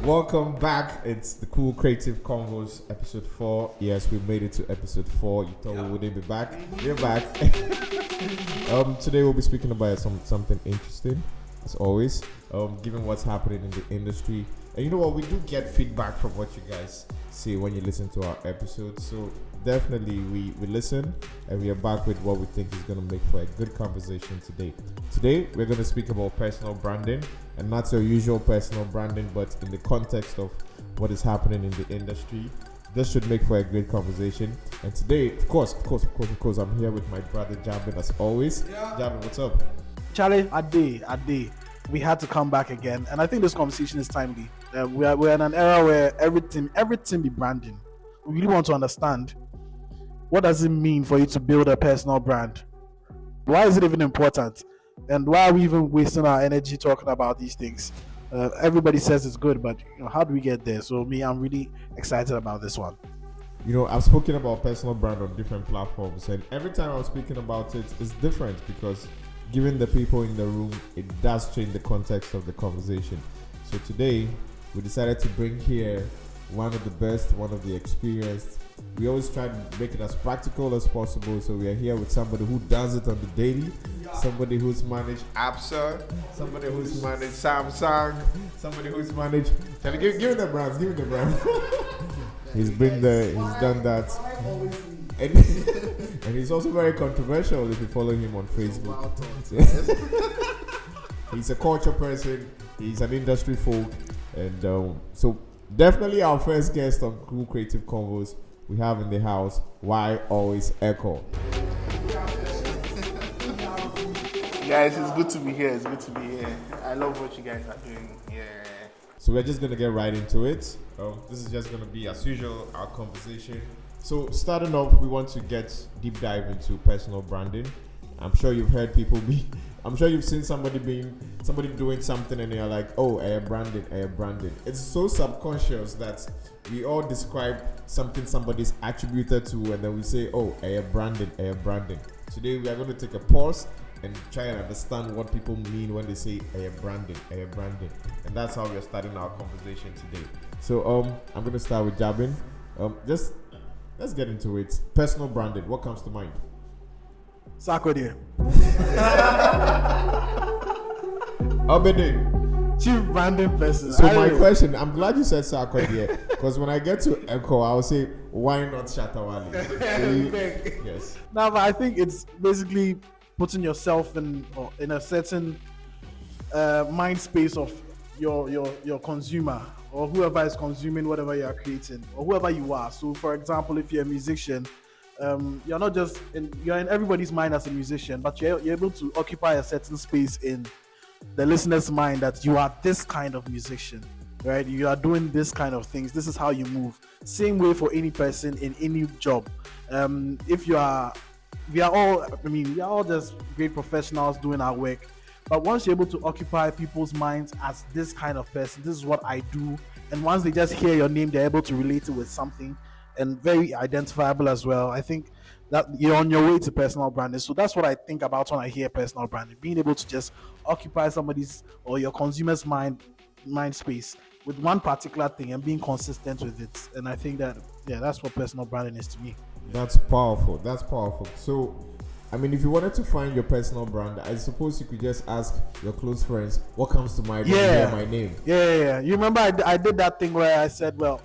Welcome back. It's the Cool Creative Convos, episode 4. Yes, we made it to episode 4. You thought we wouldn't be back. We're back. Today we'll be speaking about something interesting, as always. Given what's happening in the industry, and you know what, we do get feedback from what you guys say when you listen to our episodes. So definitely we listen, and we are back with what we think is going to make for a good conversation today. Today we're going to speak about personal branding, and not your usual personal branding, but in the context of what is happening in the industry. This should make for a great conversation. And today, of course, I'm here with my brother Jabin as always. Jabin, what's up? Charlie, Ade, we had to come back again, and I think this conversation is timely. We're in an era where everything be branding. We really want to understand, what does it mean for you to build a personal brand? Why is it even important? And why are we even wasting our energy talking about these things? Everybody says it's good, but how do we get there? So I'm really excited about this one. I've spoken about personal brand on different platforms, and every time I'm speaking about it, it's different because given the people in the room, it does change the context of the conversation. So today, we decided to bring here one of the best, one of the experienced. We always try to make it as practical as possible. So we are here with somebody who does it on the daily, somebody who's managed Ep4, somebody who's managed Samsung, somebody who's managed. Give him the brands. He's been there. He's done that. And he's also very controversial if you follow him on Facebook. He's a culture person. He's an industry folk, and so definitely our first guest on Cool Creative Convos we have in the house. Why always echo? Guys, it's good to be here. I love what you guys are doing. Yeah. So we're just gonna get right into it. This is just gonna be, as usual, our conversation. So starting off, we want to get deep dive into personal branding. I'm sure you've heard I'm sure you've seen somebody doing something and you're like, oh, branding. It's so subconscious that we all describe something somebody's attributed to, and then we say, oh, branding. Today we are going to take a pause and try and understand what people mean when they say branding. And that's how we're starting our conversation today. So I'm going to start with Jabin. Just let's get into it. Personal branding, what comes to mind? Sakode. Obede. Chief branding person. So my question, I'm glad you said Sakode, because when I get to Echo, I'll say, why not Shatawali? Yes. No, but I think it's basically putting yourself in a certain mind space of your consumer, or whoever is consuming whatever you are creating, or whoever you are. So for example, if you're a musician, you're not just you're in everybody's mind as a musician, but you're able to occupy a certain space in the listener's mind that you are this kind of musician, right? You are doing this kind of things. This is how you move. Same way for any person in any job. We are all just great professionals doing our work. But once you're able to occupy people's minds as this kind of person, this is what I do. And once they just hear your name, they're able to relate it with something, and very identifiable as well. I think that you're on your way to personal branding. So that's what I think about when I hear personal branding, being able to just occupy somebody's or your consumer's mind space with one particular thing and being consistent with it. And I think that, that's what personal branding is to me. That's powerful. So, I mean, if you wanted to find your personal brand, I suppose you could just ask your close friends, what comes to mind when you hear my name? Yeah. You remember I did that thing where I said, well,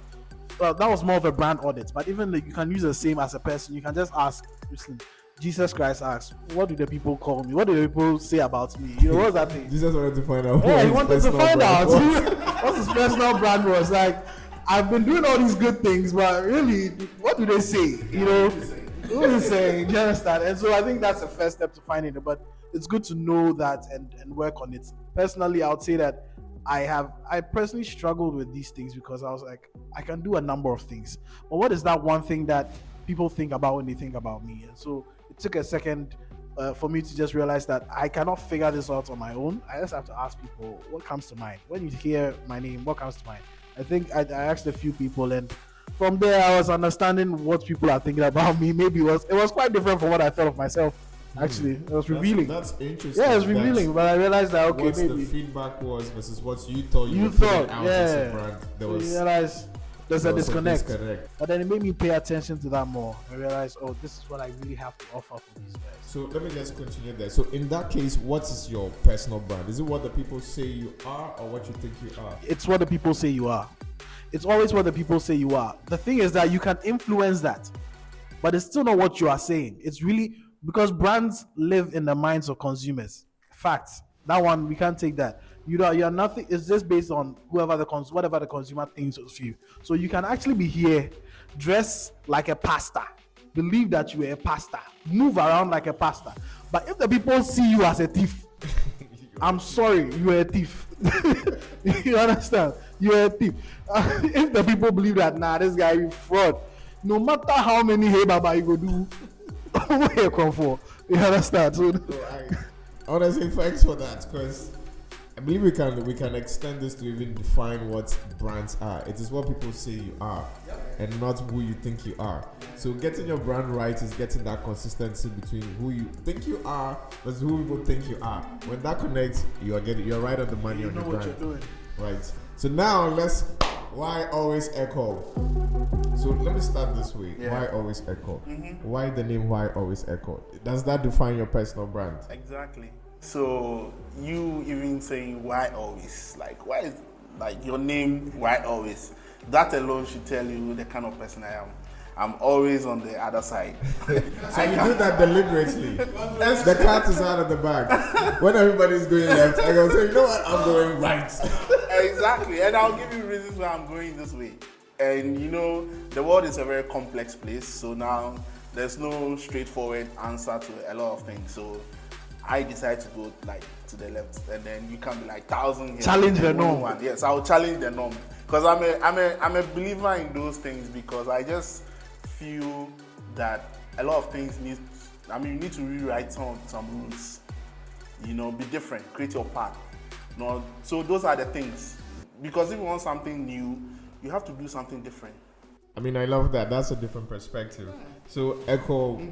that was more of a brand audit, but even you can use the same as a person. You can just ask, listen, Jesus Christ asks, what do the people call me? What do the people say about me? What's that thing? Jesus wanted to find out. Yeah, he wanted to find out what his personal brand was. Like, I've been doing all these good things, but really, what do they say? What do they say? Do you understand? And so I think that's the first step to finding it. But it's good to know that and work on it. Personally, I would say that I personally struggled with these things because I was like, I can do a number of things, but what is that one thing that people think about when they think about me? And so it took a second for me to just realize that I cannot figure this out on my own. I just have to ask people, what comes to mind when you hear my name? What comes to mind? I think I asked a few people, and from there I was understanding what people are thinking about me. Maybe it was quite different from what I thought of myself. Actually, it was revealing. That's interesting. Yeah, it was revealing. But I realized that okay, what maybe the feedback was versus what you thought you were thought, putting out as a brand. There so was you realize there's a there was disconnect. But then it made me pay attention to that more. I realized, oh, this is what I really have to offer for these guys. So let me just continue there. So in that case, what is your personal brand? Is it what the people say you are or what you think you are? It's what the people say you are. It's always what the people say you are. The thing is that you can influence that, but it's still not what you are saying. It's really because brands live in the minds of consumers. Facts. That one we can't take that. You're nothing. It's just based on whatever the consumer thinks of you. So you can actually be here, dress like a pastor, believe that you are a pastor, move around like a pastor. But if the people see you as a thief, I'm sorry, you are a thief. You understand? You are a thief. If the people believe that, nah, this guy is fraud, no matter how many hey baba you go do, where you come for? You understand? So I want to say thanks for that because I believe we can extend this to even define what brands are. It is what people say you are, and not who you think you are. So getting your brand right is getting that consistency between who you think you are versus who people think you are. When that connects, you're right on the money you on know your what brand. you're doing. Right. So now why always Echo? So let me start this way. Yeah. Why always Echo? Why the name Why Always Echo? Does that define your personal brand? Exactly. So you even saying why always? Like why is like your name why always? That alone should tell you the kind of person I am. I'm always on the other side. So you do that deliberately. The cat is out of the bag. When everybody's going left, I go say, you know what? I'm going right. Exactly, and I'll give you reasons why I'm going this way. And you know, the world is a very complex place, so now there's no straightforward answer to a lot of things. So I decide to go like to the left, and then you can be like thousand. Challenge the norm. One. Yes, I'll challenge the norm because I'm a believer in those things because I just feel that a lot of things you need to rewrite some rules. You know, be different, create your path. No, so those are the things. Because if you want something new, you have to do something different. I mean, I love that. That's a different perspective. So Echo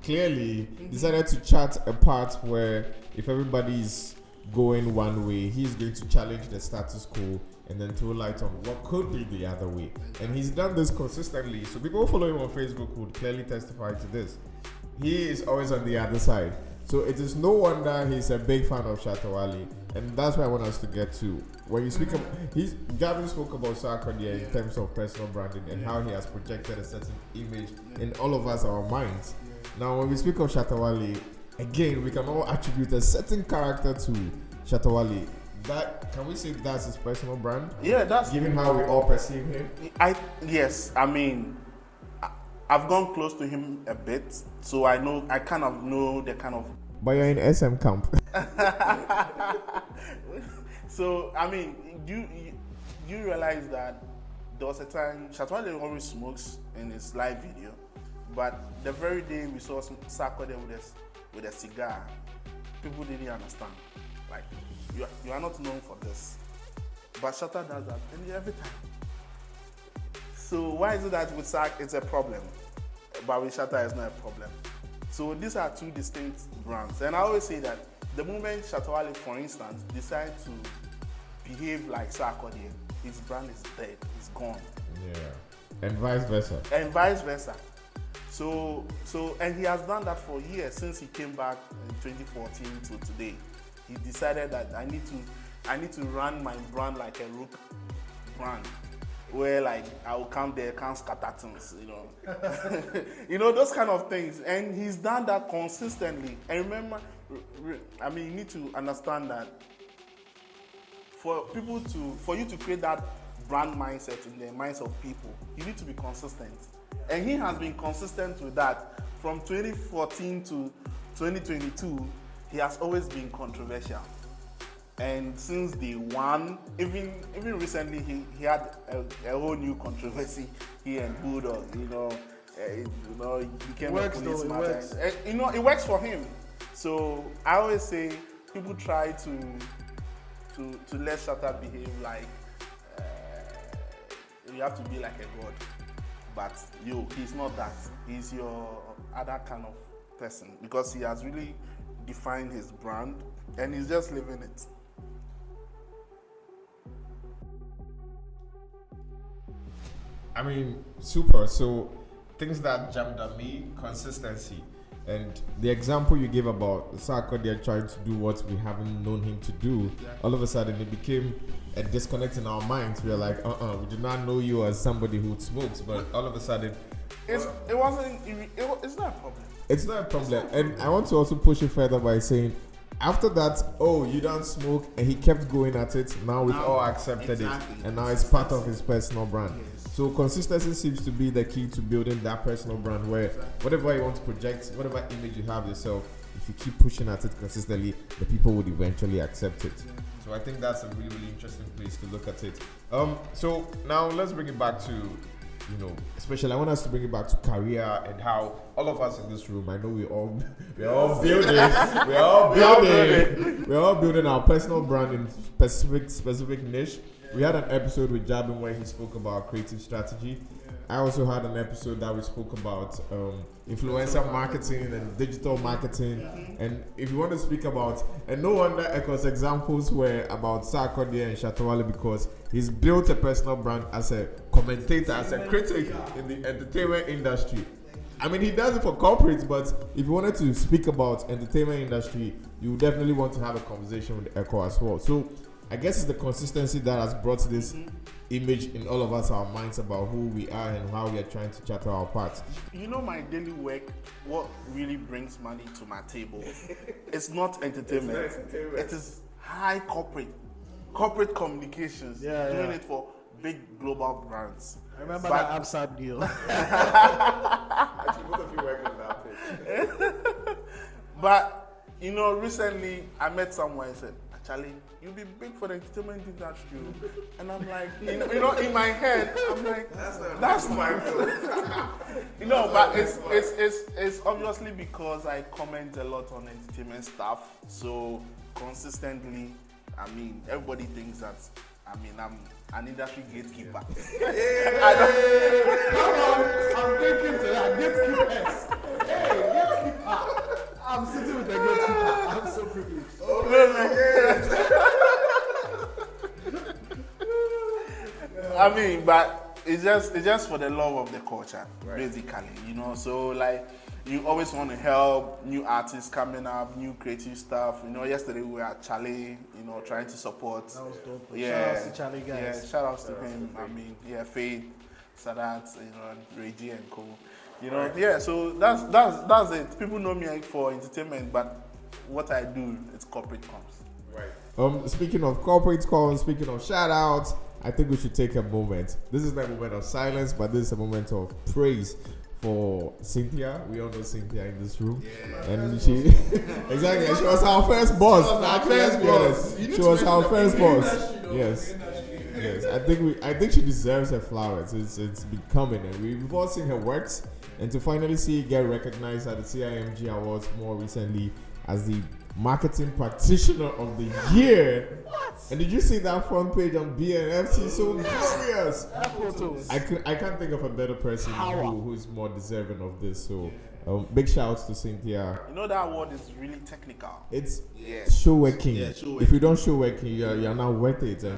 clearly decided to chart a path where if everybody's going one way, he's going to challenge the status quo and then throw light on what could be the other way. And he's done this consistently. So people who follow him on Facebook would clearly testify to this. He is always on the other side. So it is no wonder he's a big fan of Shatawale. And that's why I want us to get to. When you speak about, Gavin spoke about Sarkodie in terms of personal branding and how he has projected a certain image in all of us, our minds. Now, when we speak of Shatawale, again, we can all attribute a certain character to Shatawale. That can we say that's his personal brand? Yeah, that's given how we all perceive him. Yes, I mean, I've gone close to him a bit, so I kind of know the kind of. But you're in SM camp. So I mean, you realize that there was a time Shatawale always smokes in his live video, but the very day we saw Sarko there with a cigar, people didn't understand. Like you are not known for this, but Shatta does that every time. So why is it that with Sark it's a problem, but with Shatta it's not a problem? So these are two distinct brands, and I always say that the moment Shatawale, for instance, decides to behave like Sarkodie, his brand is dead, it's gone. Yeah, and vice versa. So and he has done that for years since he came back in 2014 to today. He decided that I need to run my brand like a rook brand, where like I will come there, can't scatter things, you know, you know, those kind of things. And he's done that consistently. And remember, I mean, you need to understand that for you to create that brand mindset in the minds of people, you need to be consistent. And he has been consistent with that from 2014 to 2022. He has always been controversial. And since day one, even recently, he had a whole new controversy. He and Bulldog, you know, he became a police matter. You know, it works for him. So I always say, people try to let Shatta behave like you have to be like a god, but he's not that. He's your other kind of person because he has really defined his brand and he's just living it. I mean, super. So things that jumped at me, consistency. And the example you gave about Sarkodie trying to do what we haven't known him to do, all of a sudden it became a disconnect in our minds. We are like, we did not know you as somebody who smokes, but all of a sudden, it's not a problem. It's not a problem. And I want to also push it further by saying, after that, you don't smoke, and he kept going at it. Now we've all accepted it, and now it's part of his personal brand. So consistency seems to be the key to building that personal brand where whatever you want to project, whatever image you have yourself, if you keep pushing at it consistently, the people would eventually accept it. So I think that's a really, really interesting place to look at it. So now let's bring it back to, especially I want us to bring it back to career and how all of us in this room, I know we're all building our personal brand in specific niche. We had an episode with Jabin where he spoke about creative strategy. I also had an episode that we spoke about influencer marketing and digital marketing. And if you want to speak about, and no wonder Eko's examples were about Sarkodie and Shatawale because he's built a personal brand as a commentator, as a critic in the entertainment industry. I mean, he does it for corporates, but if you wanted to speak about entertainment industry, you definitely want to have a conversation with Eko as well. So I guess it's the consistency that has brought this image in all of us, our minds about who we are and how we are trying to chatter our paths. My daily work, what really brings money to my table, it's not entertainment. It is high corporate communications. Doing it for big global brands. I remember that Absat deal. Actually, both of you work on that page. But recently I met someone and said, Charlie, you'll be big for the entertainment industry. And I'm like, in my head, I'm like, that's my goal. But it's obviously because I comment a lot on entertainment stuff. So consistently, everybody thinks that, I'm an industry gatekeeper. I'm thinking to that gatekeepers. Hey, gatekeeper. I'm sitting with the gatekeeper. I'm so privileged. But it's just for the love of the culture, basically, So like, you always want to help new artists coming up, new creative stuff. Yesterday we were at Charlie, trying to support. That was dope. Yeah, shout out to Charlie, guys. Yeah, shout outs to him. Faith, Sadat, Reggie and Co. So that's it. People know me for entertainment, but what I do, it's corporate comms. Right. Speaking of corporate comms, speaking of shout outs, I think we should take a moment. This is not a moment of silence, but this is a moment of praise for Cynthia. We all know Cynthia in this room. Yeah. And she exactly, she was our first boss. She was our first boss. Yes. Yes. I think she deserves her flowers. It's becoming, and we've all seen her works, and to finally see it get recognized at the CIMG Awards more recently as the marketing practitioner of the year. What? And did you see that front page on BNFT? So glorious. I can't think of a better person who is more deserving of this. So big shouts to Cynthia. That award is really technical. It's show working. If you don't show working, you're not worth it. And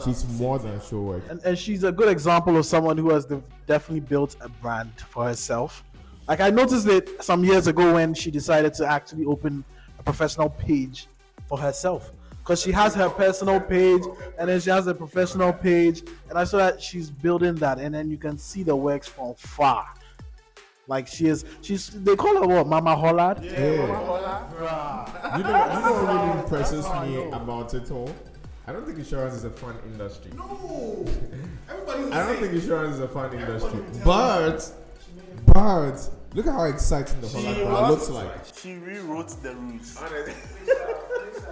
she's more than show working. And she's a good example of someone who has definitely built a brand for herself. Like, I noticed it some years ago when she decided to actually open a professional page for herself, because she has her personal page and then she has a professional page, and I saw that she's building that, and then you can see the works from far. Like, she's they call her what, Mama Hollard? Yeah. Mama Hollard. You know what really impresses me about it all? I don't think insurance is a fun industry. No, I don't think insurance is a fun industry, but look at how exciting the Hollard brand looks like. She rewrote the rules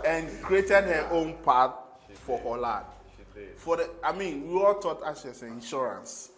and created her own path for Hollard. We all thought Ashes as insurance,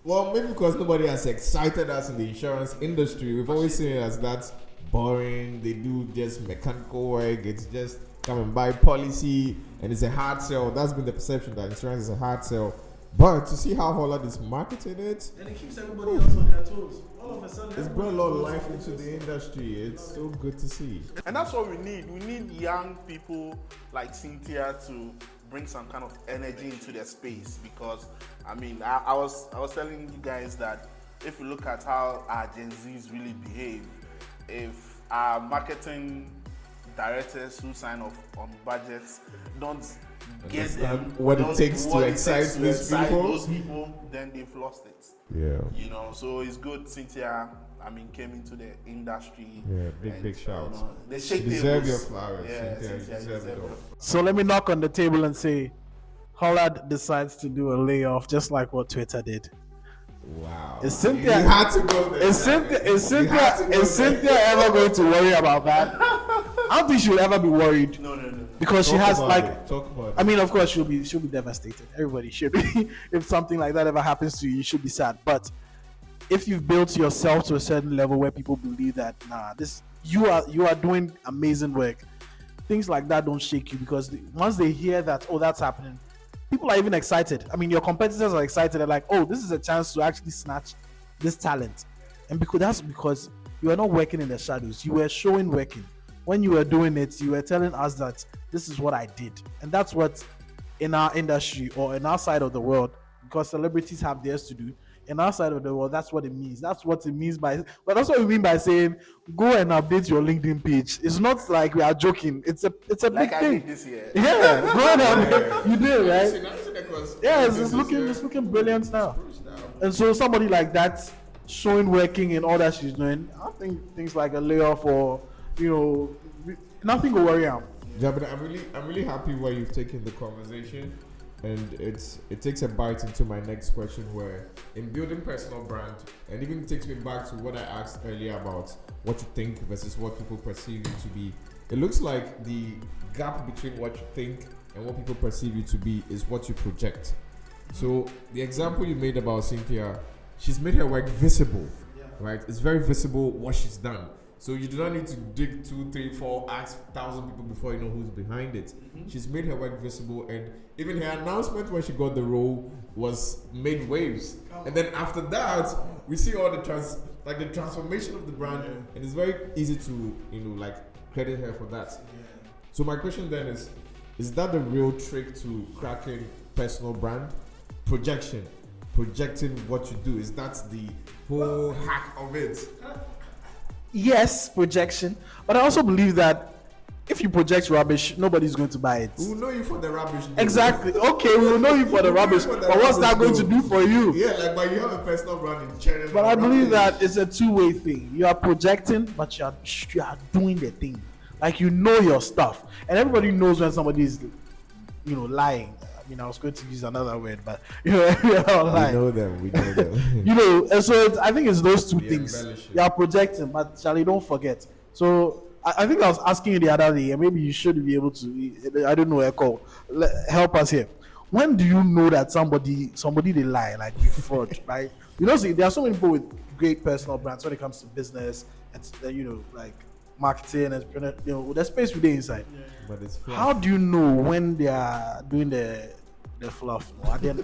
Well, maybe because nobody has excited us in the insurance industry. We've always seen it as that's boring. They do just mechanical work. It's just come and buy policy, and it's a hard sell. That's been the perception, that insurance is a hard sell. But to see how Hollard is marketing it, and it keeps everybody else on their toes. All of a sudden, It's brought a lot of life into the industry. It's so good to see. And that's what we need. We need young people like Cynthia to bring some kind of energy into their space, because I mean, I was telling you guys that if you look at how our Gen Zs really behave, if our marketing directors who sign off on budgets don't get them what it takes to excite those people, then they've lost it. Yeah. You know, so it's good Cynthia, I mean, came into the industry. Yeah, big shout. They shake You deserve tables. your flowers, Yeah, Cynthia. You Cynthia, deserve it all. So let me knock on the table and say, Hollard decides to do a layoff, just like what Twitter did. Wow. Is Cynthia? You had to go there. Is Cynthia ever going to worry about that? I don't think she will ever be worried. No. Because she Talk has about like, it. Talk about it. I mean, of course she'll be devastated. Everybody should be. If something like that ever happens to you, you should be sad. But if you've built yourself to a certain level where people believe that you are doing amazing work, things like that don't shake you, because once they hear that, oh, that's happening, people are even excited. I mean, your competitors are excited. They're like, oh, this is a chance to actually snatch this talent. And that's because you are not working in the shadows. You were showing working. When you were doing it, you were telling us that this is what I did. And that's what in our industry or in our side of the world, because celebrities have theirs to do, in our side of the world, that's what it means. That's what it means but that's what we mean by saying, go and update your LinkedIn page. It's not like we are joking. It's a Like big I thing. did this year. Yeah, go and update. You did, right? Yeah, Yes, it's looking brilliant now. And so somebody like that showing working in all that she's doing, I think things like a layoff or, nothing will worry her. Yeah, but I'm really happy where you've taken the conversation, and it takes a bite into my next question, where in building personal brand, and even takes me back to what I asked earlier about what you think versus what people perceive you to be. It looks like the gap between what you think and what people perceive you to be is what you project. So the example you made about Cynthia, she's made her work visible, right? It's very visible what she's done. So you do not need to dig 2, 3, 4, ask 1,000 people before you know who's behind it. She's made her work visible, and even her announcement when she got the role was made waves. And then after that, we see all the transformation of the brand, and it's very easy to credit her for that. So my question then is that the real trick to cracking personal brand? Projecting what you do. Is that the whole hack of it? Yes, projection. But I also believe that if you project rubbish, nobody's going to buy it. We will know you for the rubbish. Though. Exactly. Okay, we will know you for the rubbish. But what's that going to do for you? Yeah, but you have a personal brand in China. But I believe that it's a two-way thing. You are projecting, but you are doing the thing. Like, you know your stuff. And everybody knows when somebody is, lying. I mean, I was going to use another word, but lying. We know them. And so I think it's those two things. embellishing. You are projecting, but Charlie, don't forget. So I think I was asking you the other day, and maybe you should be able to. I don't know, Echo, help us here. When do you know that somebody they lie, like you fraud, right? See, there are so many people with great personal brands when it comes to business and like marketing and the space within inside. But it's fluff. How do you know when they are doing the fluff? I'll ask them.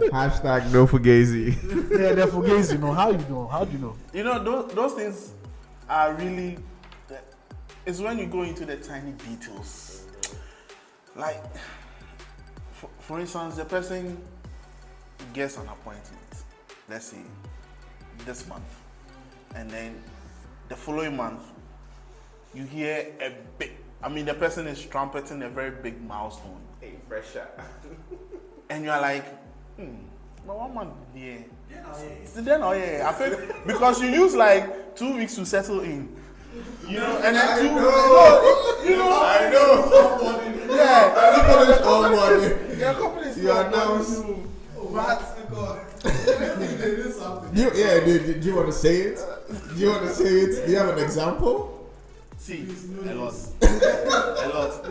Hashtag no fugazi. Yeah, they're fugazi. How you know? How do you know? Those things are really. It's when you go into the tiny details. Like, for instance, the person gets an appointment. Let's say this month, and then the following month, you hear the person is trumpeting a very big milestone. Hey, pressure. And you're like, but 1 month, yeah. Then, I feel because you use like 2 weeks to settle in. And then I know. Yeah. All money. Your company is You announce. Do you want to say it? Do you have an example? See, a lot.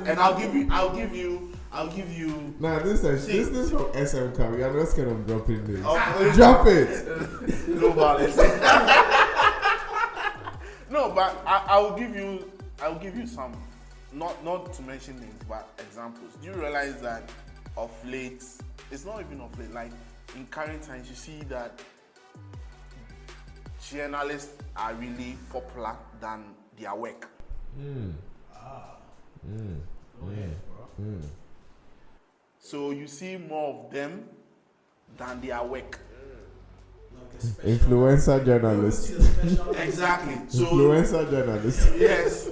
And I'll give you. Nah, this is from SMK. We are not scared of dropping this. Drop it. No violence. No, but I'll give you some, not to mention names, but examples. Do you realize that of late, it's not even of late, like in current times, you see that journalists are really popular than their work. So you see more of them than their work. Influencer journalist. Exactly. So Influencer journalist. yes.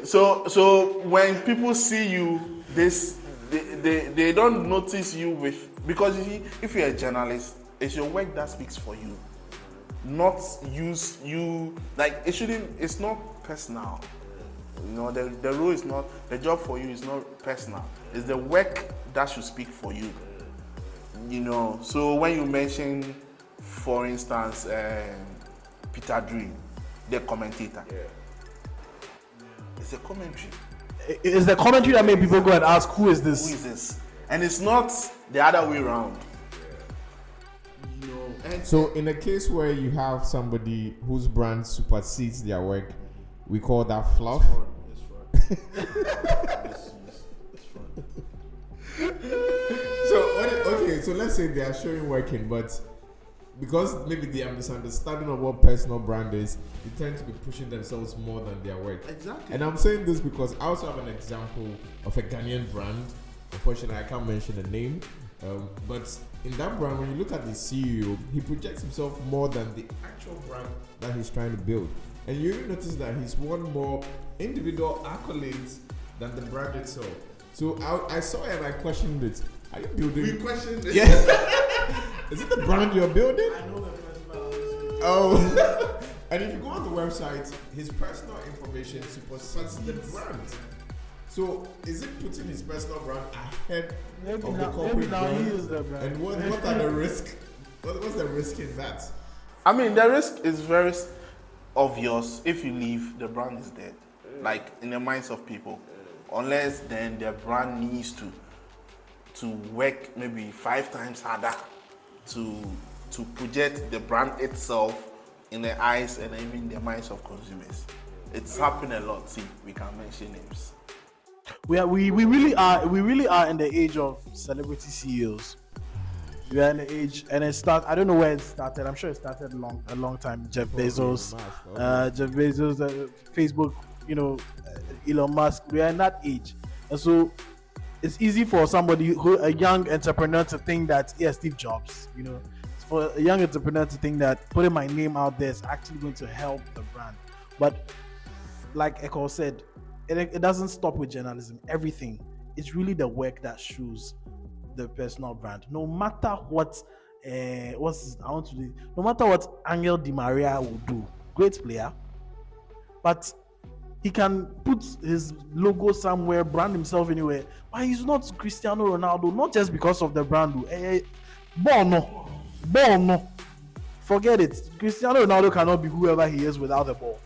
So when people see you, they don't notice you with, because you see, if you're a journalist, it's your work that speaks for you, not use you. Like it's not personal. You know, the role is not, the job for you is not personal. It's the work that should speak for you. You know, so when you mention, for instance, Peter Drew, the commentator, it's a commentary. It's the commentary that made people go and ask, who is this? Who is this? And it's not the other way around. You know, So in a case where you have somebody whose brand supersedes their work, we call that fluff. So let's say they are showing working, but because maybe they have misunderstanding of what personal brand is, they tend to be pushing themselves more than their work. Exactly. And I'm saying this because I also have an example of a Ghanaian brand. Unfortunately, I can't mention the name. But in that brand, when you look at the CEO, he projects himself more than the actual brand that he's trying to build. And you even notice that he's won more individual accolades than the brand itself. So I saw it and I questioned it. Are you building? We questioned it. Yeah. Is it the brand you're building? I know the personal. Oh. And if you go on the website, his personal information supersedes the brand. So is it putting his personal brand ahead of the corporate brand? He is the brand. And what are the risks? What's the risk in that? I mean, the risk is very obvious. If you leave, the brand is dead. Like in the minds of people. Unless then the brand needs to work maybe 5 times harder to project the brand itself in the eyes and even the minds of consumers. It's happened a lot. See, we can mention names. We really are in the age of celebrity CEOs. We are in the age, and I don't know where it started. I'm sure it started a long time. Jeff Bezos, Facebook, Elon Musk. We are in that age, and so it's easy for somebody a young entrepreneur to think that, Steve Jobs, for a young entrepreneur to think that putting my name out there is actually going to help the brand. But like Eko said, it doesn't stop with journalism. Everything, it's really the work that shows the personal brand. No matter what, no matter what Angel Di Maria will do, great player, but he can put his logo somewhere, brand himself anywhere, but he's not Cristiano Ronaldo, not just because of the brand. Ball, forget it. Cristiano Ronaldo cannot be whoever he is without the ball.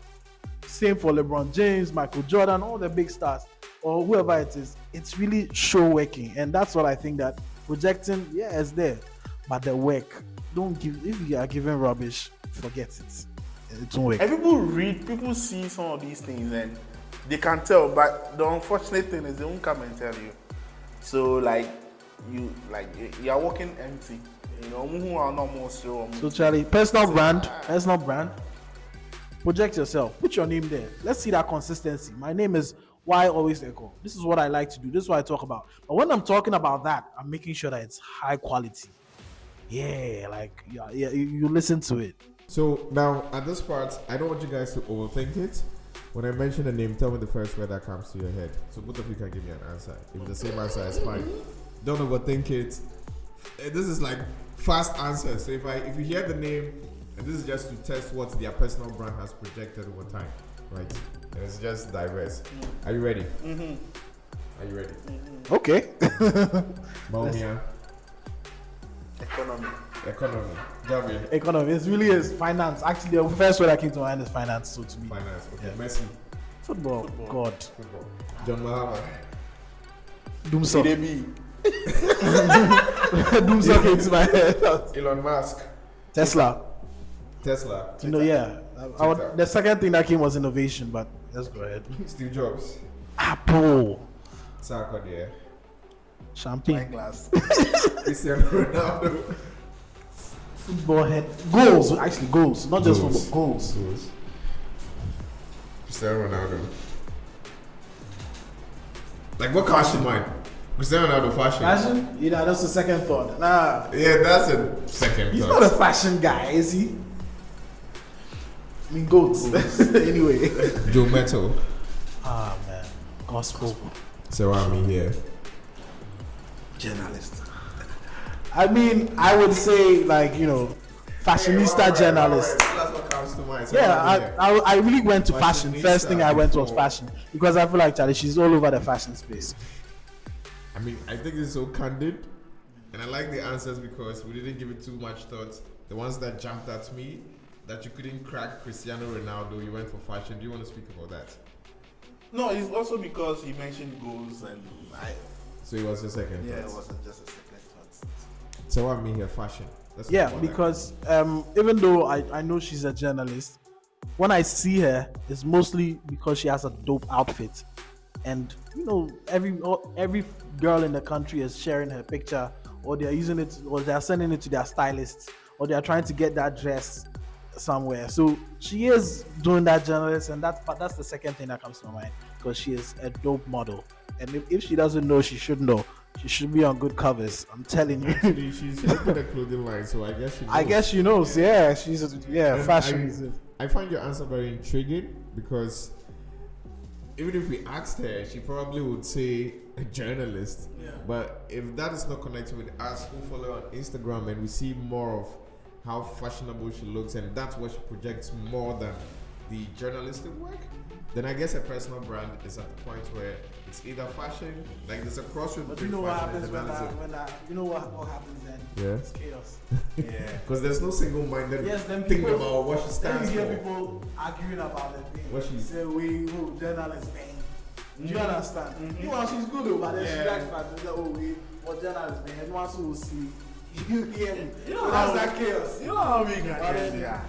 Same for LeBron James, Michael Jordan, all the big stars, or whoever it is. It's really show working, and that's what I think that projecting, is there, but the work, if you are giving rubbish, forget it. It won't work. And people see some of these things and they can tell, but the unfortunate thing is they won't come and tell you. So you are walking empty. Who are not more so. So Charlie, personal brand, project yourself, put your name there. Let's see that consistency. My name is Why Always Echo. This is what I like to do. This is what I talk about. But when I'm talking about that, I'm making sure that it's high quality. You listen to it. So now at this part, I don't want you guys to overthink it. When I mention a name, tell me the first word that comes to your head. So both of you can give me an answer. If it's the same answer, it's fine. Don't overthink it. This is like fast answers. So if you hear the name, and this is just to test what their personal brand has projected over time, right? And it's just diverse. Are you ready? Mm-hmm. Are you ready? Mm-hmm. Okay. Maumia. Economy. Javier. Economy. It really is finance. Actually, the first word that came to mind is finance. So to me, Finance. Okay. Messi. Football. God. Football. John Mahama. Doomsday. Debbie. Doomsday came to my head. Elon Musk. Tesla. The second thing that came was innovation, but let's go ahead. Steve Jobs. Apple. Sarkodie. Champagne. glass. Cristiano Ronaldo. Football head. Goals. Actually, goals. Not just Goals. football. Goals. Cristiano Ronaldo. Like what comes to mind? Cristiano Ronaldo fashion. Fashion? That's the second thought. Nah. Yeah, that's a second He's thought. not a fashion guy, is he? I mean, goats. Anyway. Joe Metal. Ah, man. Gospel. So I'm here. Journalist. I mean, I would say, like, fashionista journalist. That's what comes to mind. So Yeah, I really went to fashion. Fashionista First thing I went was before. fashion. Because I feel like, Charlie, she's all over the fashion space. I mean, I think it's so candid, and I like the answers because we didn't give it too much thought. The ones that jumped at me, that you couldn't crack Cristiano Ronaldo, you went for fashion. Do you want to speak about that? No, it's also because he mentioned goals and So it was your second it thought. wasn't just a second thought. So I mean here, fashion. Let's talk Yeah, about because even though I know she's a journalist, when I see her, it's mostly because she has a dope outfit. And every girl in the country is sharing her picture, or they're using it, or they're sending it to their stylists, or they're trying to get that dress somewhere. So she is doing that journalist, and that's the second thing that comes to my mind, because she is a dope model. And if she doesn't know, she should know. She should be on good covers. I'm telling you. Actually, she's opened a clothing line, so I guess she knows. I guess she knows. Yeah, she's And fashion. I find your answer very intriguing because even if we asked her, she probably would say a journalist. Yeah. But if that is not connected with us who follow her on Instagram and we see more of how fashionable she looks and that's what she projects more than the journalistic work, then I guess her personal brand is at the point where it's either fashion, like there's a crossroad But you between know what fashion happens and when journalism. you know what happens then? Yeah. It's chaos. Yeah. Because there's no single-minded Yes, then thing people- about what she Then stands you hear for. people arguing about the thing. What she- say journalists paying. Do you understand? You know she's good though, but then she Yeah. likes fashion. She's like, what journalists paying? And once will see. You hear me? You know That's how- that chaos. You know how we can But then, yeah.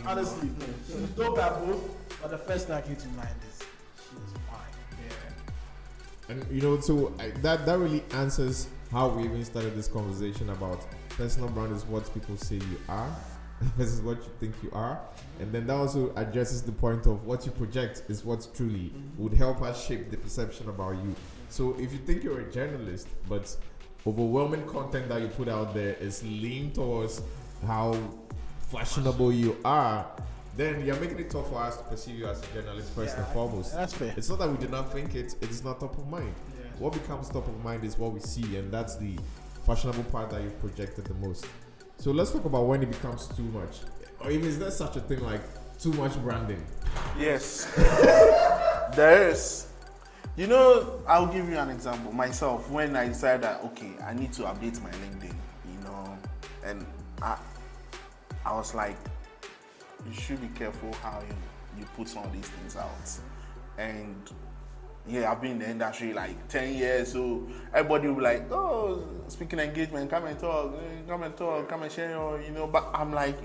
honestly, she's dope at both. But the first thing that came to mind is she's fine. Yeah. And so that really answers how we even started this conversation about personal brand is what people say you are versus what you think you are, and then that also addresses the point of what you project is what truly would help us shape the perception about you. So if you think you're a journalist, but overwhelming content that you put out there is leaned towards how fashionable you are, then you're making it tough for us to perceive you as a journalist first and foremost. That's fair. It's not that we did not think it is not top of mind. Yeah. What becomes top of mind is what we see, and that's the fashionable part that you've projected the most. So let's talk about when it becomes too much. Or even is there such a thing like too much branding? Yes. There is. I'll give you an example. Myself, when I decided that, okay, I need to update my LinkedIn, and I was like, you should be careful how you put some of these things out. And yeah, I've been in the industry like 10 years, so everybody will be like, oh, speaking engagement, come and talk, come and share your, but I'm like,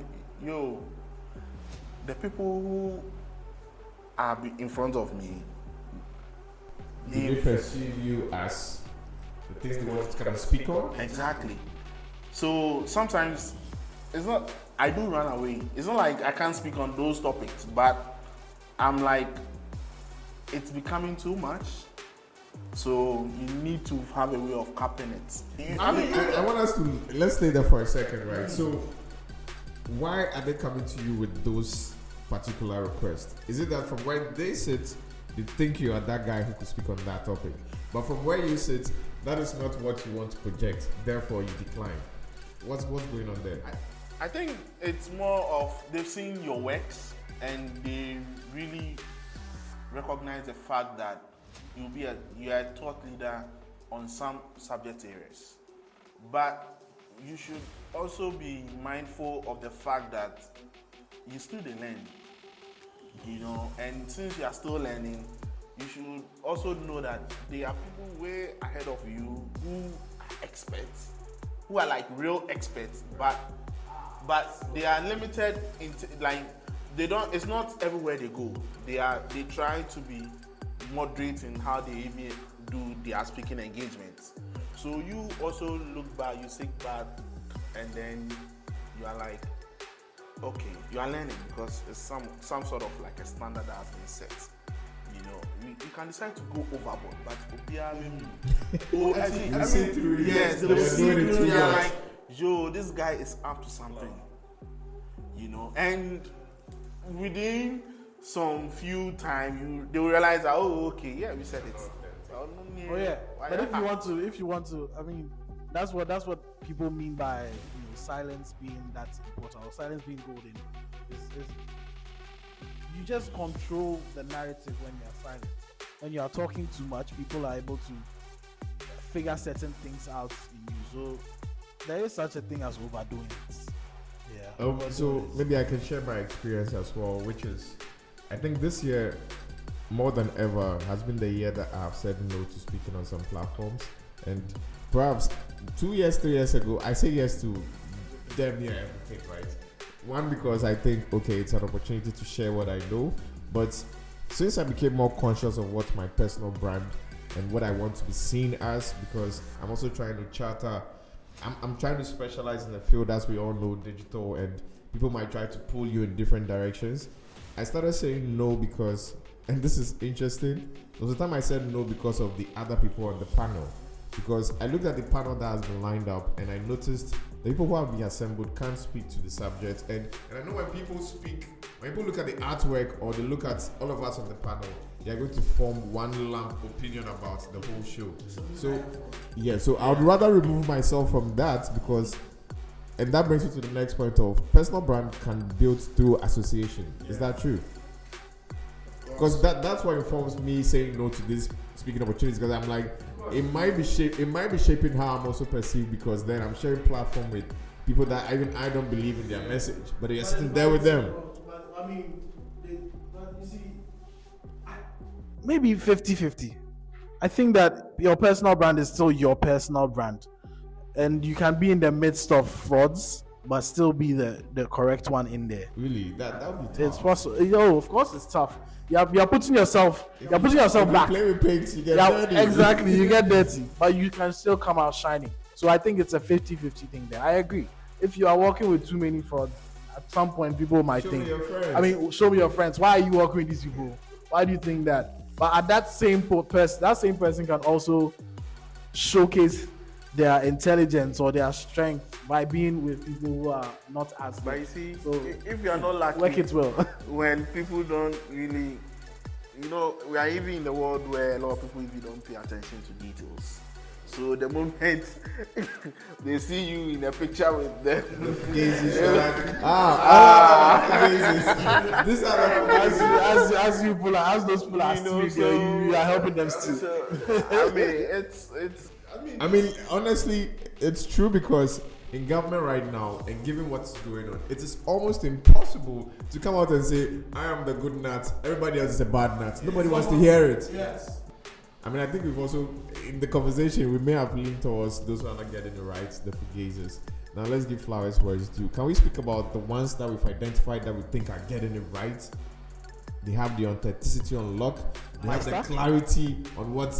yo, the people who are in front of me, Do they perceive you as the things they want to kind of speak on? exactly. So sometimes it's not, I do run away. It's not like I can't speak on those topics, but I'm like, it's becoming too much. So you need to have a way of capping it. I want us to, let's stay there for a second, right? So why are they coming to you with those particular requests? Is it that from where they sit, they think you are that guy who could speak on that topic, but from where you sit, that is not what you want to project, therefore you decline? What's going on there? I think it's more of they've seen your works and they really recognize the fact that you are a thought leader on some subject areas. But you should also be mindful of the fact that you still learn, and since you are still learning, you should also know that there are people way ahead of you who are experts, who are like real experts, but they are limited it's not everywhere they go. They try to be moderate in how they even do their speaking engagements. So you also look back, you think back, and then you are like, okay, you are learning because it's some sort of like a standard that has been set. You know, you can decide to go overboard, but yes, they'll see through. You're like, yo, this guy is up to something. You know, and within some few time, they will realize that, oh, okay, yeah, we said it. Oh yeah, but if you want to, I mean, that's what people mean by silence being that important or silence being golden. Is you just control the narrative when you're silent. When you are talking too much, people are able to figure certain things out in you. So there is such a thing as overdoing it. Yeah. So maybe I can share my experience as well, which is, I think this year, more than ever, has been the year that I have said no to speaking on some platforms. And perhaps 2 years, 3 years ago, I say yes to damn near everything, right? One, because I think, okay, it's an opportunity to share what I know. But since I became more conscious of what my personal brand and what I want to be seen as, because I'm also trying to charter, I'm trying to specialize in the field, as we all know, digital, and people might try to pull you in different directions. I started saying no because, and this is interesting, there was a time I said no because of the other people on the panel. Because I looked at the panel that has been lined up and I noticed the people who have been assembled can't speak to the subject. And I know when people speak, when people look at the artwork or they look at all of us on the panel, they are going to form one lamp opinion about the whole show. So I would rather remove myself from that because, and that brings me to the next point of personal brand can be built through association. Yeah. Is that true? Because that's what informs me saying no to this speaking opportunities, because I'm like, it might be shaping how I'm also perceived, because then I'm sharing platform with people that even I don't believe in their message, but you're sitting there with them. But I mean, you see, maybe 50-50. I think that your personal brand is still your personal brand, and you can be in the midst of frauds but still be the correct one in there. Really, that would be tough. It's possible. Of course, it's tough. You're putting yourself back. Play with pigs, you get dirty. Exactly, you get dirty, but you can still come out shining. So I think it's a 50-50 thing there. I agree. If you are working with too many frauds, at some point people might think, show me your friends. Why are you working with these people? Why do you think that? But at that same person can also showcase their intelligence or their strength by being with people who are not as good. But you see, so if you are not lucky, work it well. When people don't really, we are even in the world where a lot of people even don't pay attention to details. So the moment they see you in a picture with them, this as those people are still, so you are helping them still. I mean, honestly, it's true, because in government right now, and given what's going on, it is almost impossible to come out and say, I am the good nut, everybody else is a bad nut. Nobody wants to hear it. Yes. I mean, I think we've also, in the conversation, we may have leaned towards those who are not getting it right, the fugazers. Now, let's give flowers where it's due. Can we speak about the ones that we've identified that we think are getting it right? They have the authenticity on lock. They have the clarity on what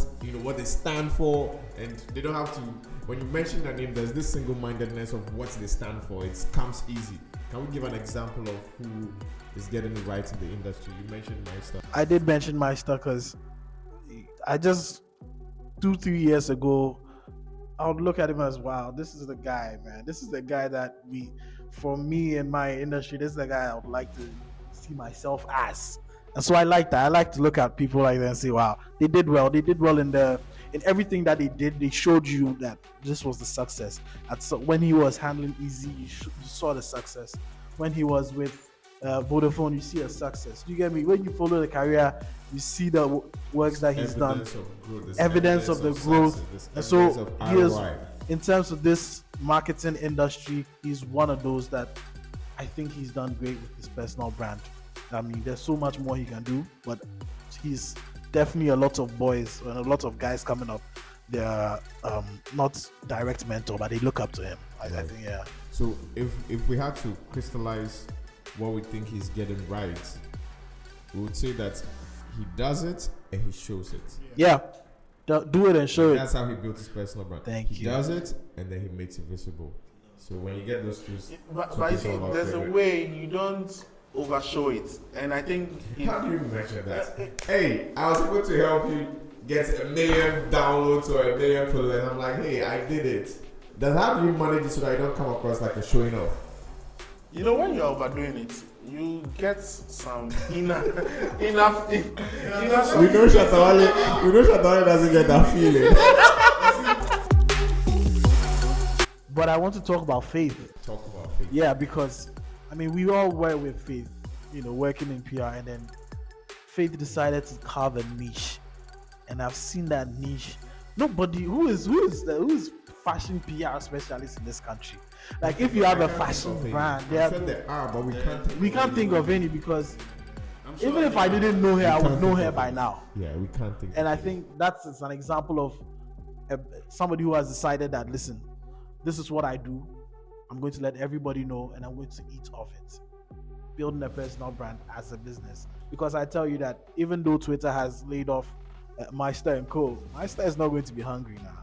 they stand for, and they don't have to. When you mention their name, there's this single-mindedness of what they stand for. It comes easy. Can we give an example of who is getting it right in the industry? You mentioned Meister. I did mention Meister because I just 2-3 years ago, I would look at him as, wow, this is the guy, man. This is the guy that for me in my industry, this is the guy I would like to see myself as. And so I like that. I like to look at people like that and say, wow, they did well. They did well in everything that they did. They showed you that this was the success. When he was handling Easy, you saw the success. When he was with Vodafone, you see a success. You get me? When you follow the career, you see the works that he's done. Evidence of the growth. And so he is, in terms of this marketing industry, he's one of those that I think he's done great with his personal brand. I mean, there's so much more he can do, but he's definitely a lot of boys and a lot of guys coming up. They're not direct mentor, but they look up to him. I think, yeah. So if we had to crystallize what we think he's getting right, we would say that he does it and he shows it. Yeah. Do it and show it. That's how he built his personal brand. Thank he you. does it and then he makes it visible. So when you get those two, But you see, there's a way you don't overshow it, and I think. How do you measure that? Hey, I was able to help you get 1 million downloads or 1 million followers. I'm like, hey, I did it. Then how do you manage it so that you don't come across like a showing off? You know, when you're overdoing it, you get some inner. We know Shatawale doesn't get that feeling. But I want to talk about Faith. Talk about faith. Yeah, because I mean, we all were with Faith, working in PR, and then Faith decided to carve a niche, and I've seen that niche. Nobody who is fashion PR specialist in this country. Like, if you have a fashion brand, there are, but we can't think of any, because even if I didn't know her, I would know her by now. Yeah, we can't think. And I think that's an example of somebody who has decided that, listen, this is what I do. I'm going to let everybody know, and I'm going to eat off it. Building a personal brand as a business. Because I tell you that even though Twitter has laid off Meister and Co, Meister is not going to be hungry now.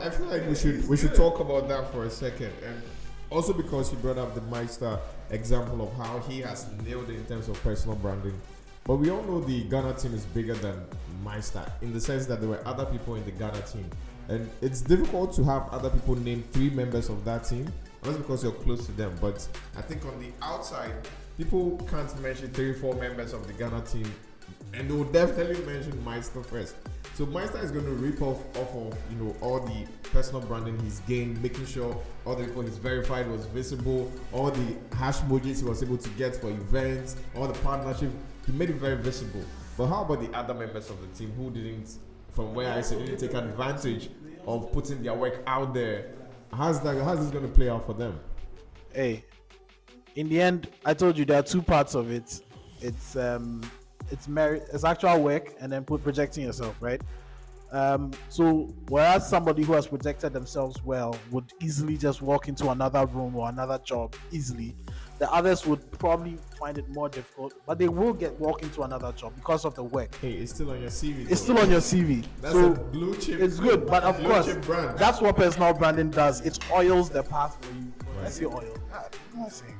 I feel like we should talk about that for a second, and also because you brought up the Meister example of how he has nailed it in terms of personal branding. But we all know the Ghana team is bigger than Meister, in the sense that there were other people in the Ghana team, and it's difficult to have other people name 3 members of that team, unless because you're close to them. But I think on the outside, people can't mention 3-4 members of the Ghana team, and they will definitely mention Meister first. So Meister is going to rip off of all the personal branding he's gained, making sure all the people he's verified was visible, all the hash emojis he was able to get for events, all the partnership. He made it very visible. But how about the other members of the team who didn't, from where I said, didn't take advantage of putting their work out there? How's this going to play out for them? Hey, in the end, I told you there are 2 parts of it. It's merit, it's actual work, and then projecting yourself, right? So whereas somebody who has projected themselves well would easily just walk into another room or another job easily, the others would probably find it more difficult, but they will walk into another job because of the work. Hey, it's still on your CV. It's still on your CV. That's so a blue chip. It's good, but of course, brand. that's what personal branding does. It oils the path for you. Right. I say oil. I'm not saying.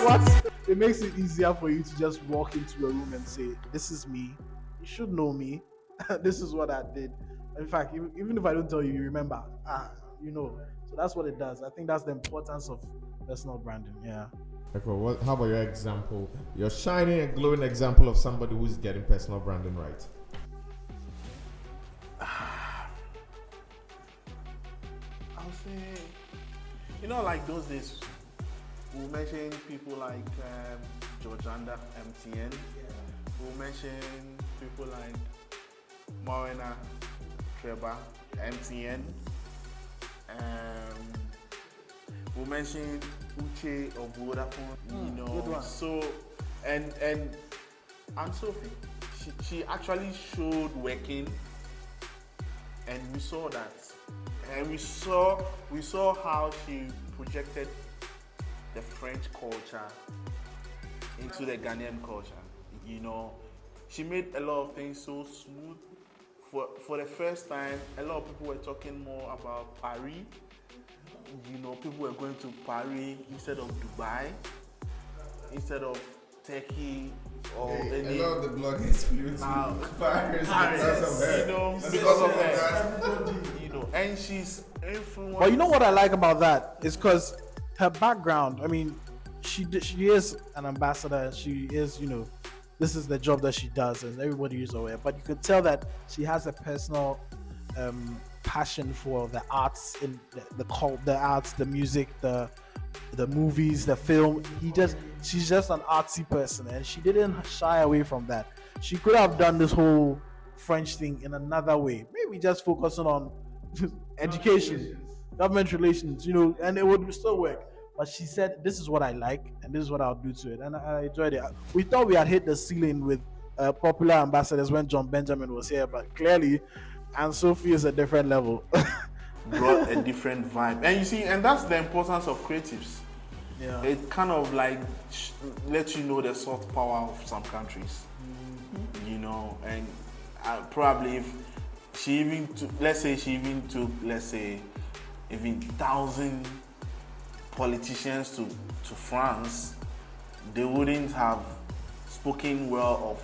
What? It makes it easier for you to just walk into a room and say, "This is me. You should know me. This is what I did." In fact, even if I don't tell you, you remember. So that's what it does. I think that's the importance of personal branding. Yeah. Okay, how about your example? Your shining and glowing example of somebody who's getting personal branding right. I'll say, like those days, we'll mention people like Georganda, MTN. We'll mention people like Morena, Trevor, MTN. We'll mention Uche of Vodafone, So, and Sophie, she actually showed working, and we saw that, and we saw how she projected the French culture into the Ghanaian culture. She made a lot of things so smooth. For the first time, a lot of people were talking more about Paris. People were going to Paris instead of Dubai, instead of Turkey, or a lot of the bloggers flew to Paris because of that. And she's influenced. But you know what I like about that is because her background. I mean, she is an ambassador. She is, this is the job that she does, and everybody is aware. But you could tell that she has a personal passion for the arts, in the arts, the music, the movies, the film. She's just an artsy person, and she didn't shy away from that. She could have done this whole French thing in another way, maybe just focusing on education, government relations, and it would still work. But she said, "This is what I like, and this is what I'll do to it," and I enjoyed it. We thought we had hit the ceiling with popular ambassadors when John Benjamin was here, but clearly, and Sophie is a different level. Brought a different vibe, and you see, and that's the importance of creatives. Yeah. it kind of like lets you know the soft power of some countries, you know. And probably if she even took, let's say even 1,000 politicians to France, they wouldn't have spoken well of.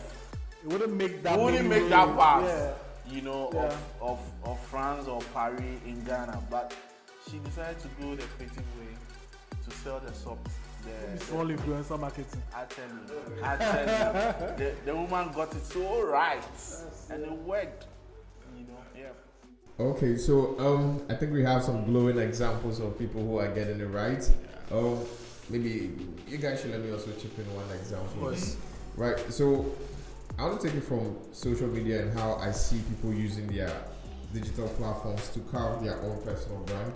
It wouldn't make that. They wouldn't many make that waves. pass, Yeah. you know, Yeah. of France or Paris in Ghana. But she decided to go the creative way to sell the socks. Small influencer marketing. I tell you, the woman got it so right, and it worked. You know, yeah. Okay, so I think we have some glowing examples of people who are getting it right. Maybe you guys should let me also chip in one example. Of course. Right, so I want to take it from social media and how I see people using their digital platforms to carve their own personal brand.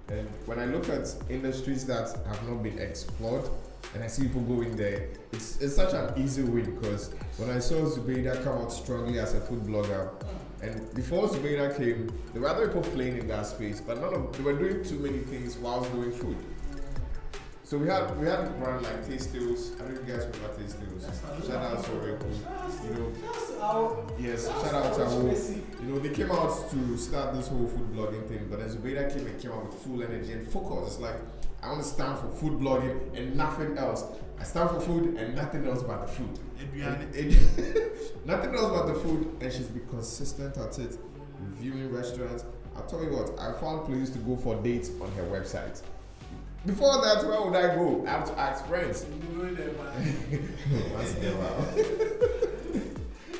And when I look at industries that have not been explored, and I see people going there, it's such an easy win, because when I saw Zubeida come out strongly as a food blogger, and before Zubeida came, there were other people playing in that space, but they were doing too many things whilst doing food. So we had a brand like Taste Tales. I don't know if you guys remember Taste Tales. Shout out to Reku. You know, yes, shout out to Awo. You know, they came out to start this whole food blogging thing, but then Zubeida came out with full energy and focus. It's like, I want to stand for food blogging and nothing else. I stand for food and nothing else but the food. Nothing else but the food, and she's been consistent at it, reviewing restaurants. I'll tell you what, I found places to go for dates on her website. Before that, where would I go? I have to ask friends.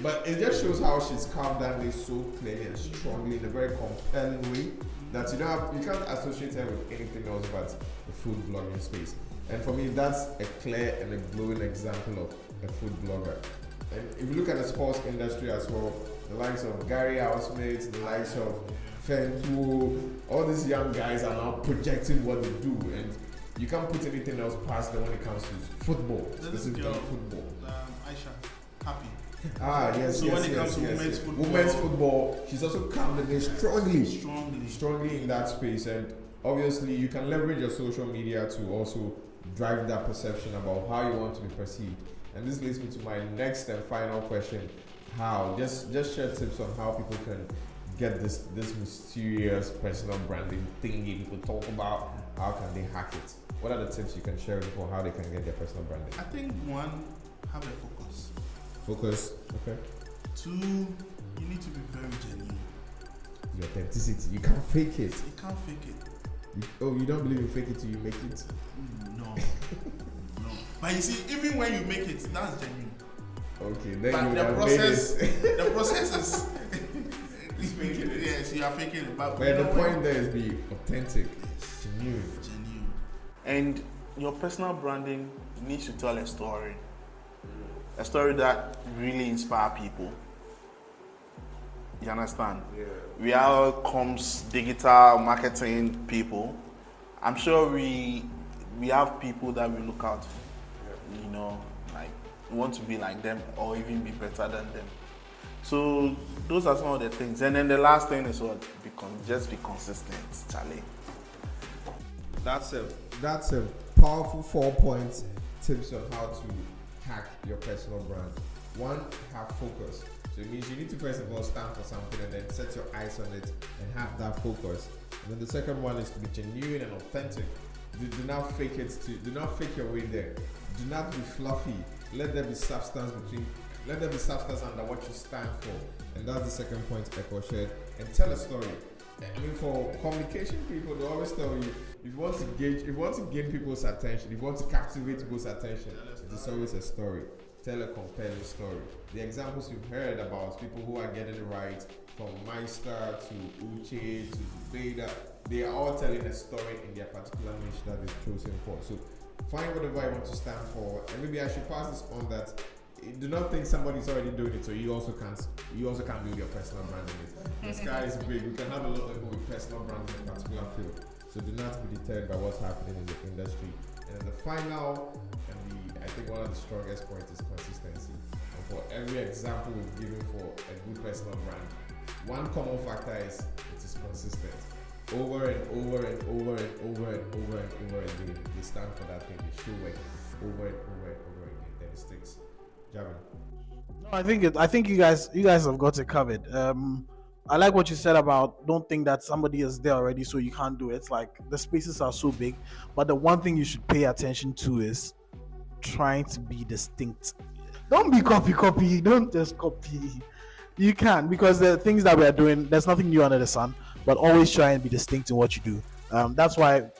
But it just shows how she's carved that way so clearly and strongly in a very compelling way that you can't associate her with anything else but the food blogging space. And for me, that's a clear and a glowing example of a food blogger. And if you look at the sports industry as well, the likes of Gary Housemates, the likes of Fentu, all these young guys are now projecting what they do, and you can't put anything else past them when it comes to football, specifically football. Aisha, happy. Yes. So yes, when it yes, comes to yes, women's football, she's also come in strongly in that space, and obviously you can leverage your social media to also drive that perception about how you want to be perceived. And this leads me to my next and final question: how? Just share tips on how people can get this mysterious personal branding thingy people talk about. How can they hack it? What are the tips you can share with people how they can get their personal branding? I think one, have a focus. Focus, okay. Two, you need to be very genuine. The authenticity. You can't fake it. You can't fake it. You don't believe you fake it till you make it? No. No. But you see, even when you make it, that's genuine. Okay, then But you the have process, made it. the process is faking it. Yes, you are faking it. But the point there is be authentic, genuine. Genuine. And your personal branding needs to tell a story. A story that really inspires people. You understand? Yeah. We are comms digital marketing people. I'm sure we have people that we look out for. Yeah. You know, like we want to be like them or even be better than them. So those are some of the things. And then the last thing is what? Just be consistent, Charlie. That's a powerful 4-point tips on how to hack your personal brand. One, have focus. So it means you need to first of all stand for something and then set your eyes on it and have that focus. And then the second one is to be genuine and authentic. Do not fake it. Do not fake your way there. Do not be fluffy. Let there be substance under what you stand for. And that's the second point Ep4 shared. And tell a story. I mean, for communication people, they always tell you if you want to gain people's attention, if you want to captivate people's attention, it is always a story. Tell a compelling story. The examples you've heard about people who are getting it right, from Meister to Uche to Zubeida, they are all telling a story in their particular niche that they've chosen for. So find whatever you want to stand for, and maybe I should pass this on that. Do not think somebody's already doing it, so you also can't build your personal brand in it. The sky is big. You can have a lot of people with personal brand in a particular field. So do not be deterred by what's happening in the industry. And the final, and I think one of the strongest points is consistency. And for every example we've given for a good personal brand, one common factor is it is consistent. over and over and over and over and over and over again. They stand for that thing. They show it over and over and over again. Then it sticks. Javin. No, I think you guys have got it covered. I like what you said about don't think that somebody is there already so you can't do it. It's like the spaces are so big, but the one thing you should pay attention to is trying to be distinct. Don't be copy. Don't just copy. You can, because the things that we are doing, there's nothing new under the sun, but always try and be distinct in what you do. That's why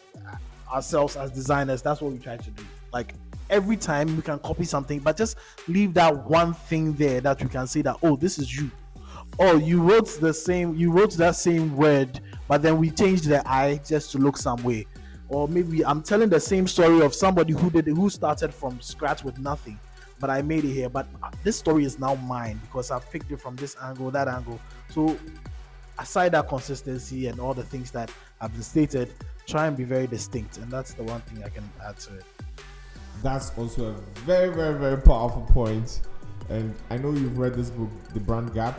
ourselves as designers, that's what we try to do. Like every time we can copy something, but just leave that one thing there that you can say that, oh, this is you. Oh, you wrote that same word, but then we changed the I just to look some way. Or maybe I'm telling the same story of somebody who started from scratch with nothing, but I made it here. But this story is now mine because I picked it from this angle, that angle. So aside that consistency and all the things that have been stated, try and be very distinct, and that's the one thing I can add to it. That's also a very, very, very powerful point. And I know you've read this book, The Brand Gap.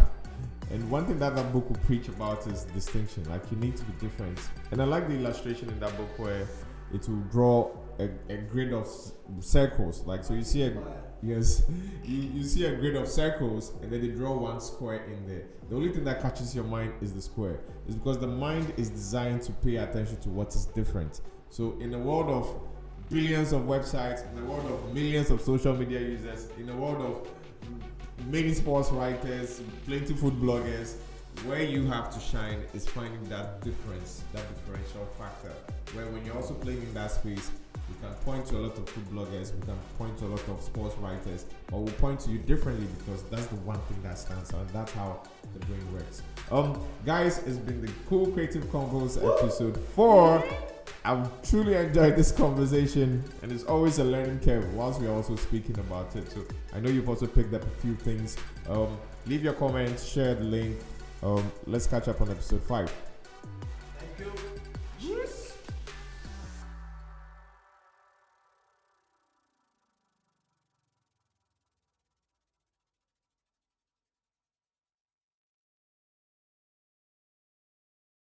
And one thing that book will preach about is distinction. Like, you need to be different. And I like the illustration in that book where it will draw a grid of circles. Like, so you see you see a grid of circles, and then they draw one square in there. The only thing that catches your mind is the square. It's because the mind is designed to pay attention to what is different. So in a world of billions of websites, in the world of millions of social media users, in the world of many sports writers, plenty food bloggers, where you have to shine is finding that difference, that differential factor. Where when you're also playing in that space, we can point to a lot of food bloggers, we can point to a lot of sports writers, but we'll point to you differently because that's the one thing that stands out. That's how the brain works. Guys, it's been the Cool Creative Convos episode 4. I've truly enjoyed this conversation, and it's always a learning curve whilst we're also speaking about it. So I know you've also picked up a few things. Leave your comments, share the link. Let's catch up on episode 5.